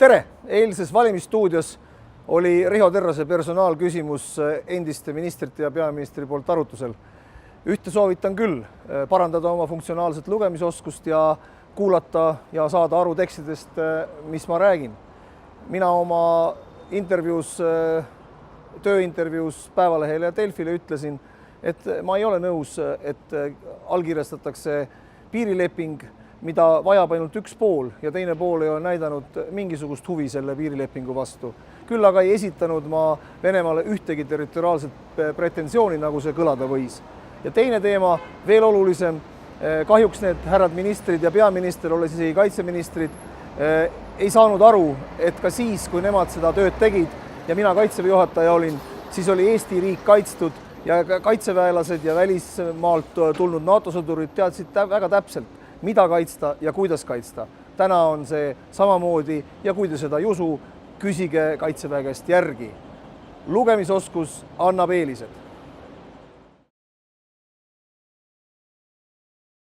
Tere! Eilses valimisstuudios oli Riho Terrase personaalküsimus endiste ministrite ja peaministri poolt arutusel. Ühte soovitan küll, parandada oma funktsionaalset lugemisoskust ja kuulata ja saada aru tekstidest, mis ma räägin. Mina oma tööintervjuus Päevalehele ja Delfile ütlesin, et ma ei ole nõus, et allkirjastatakse piirileping, mida vajab ainult üks pool ja teine pool ei ole näidanud mingisugust huvi selle piirilepingu vastu. Küll aga ei esitanud ma Venemaale ühtegi territoriaalset pretensiooni, nagu see kõlada võis. Ja teine teema, veel olulisem, kahjuks need härrad ministrid ja peaminister, olles isegi kaitseministrid, ei saanud aru, et ka siis, kui nemad seda tööd tegid ja mina kaitseväe juhataja olin, siis oli Eesti riik kaitstud ja kaitseväelased ja välismaalt tulnud NATO sõdurid teadsid väga täpselt, mida kaitsta ja kuidas kaitsta. Täna on see samamoodi ja kui te seda ei usu, küsige kaitseväe käest järgi. Lugemisoskus annab eelised.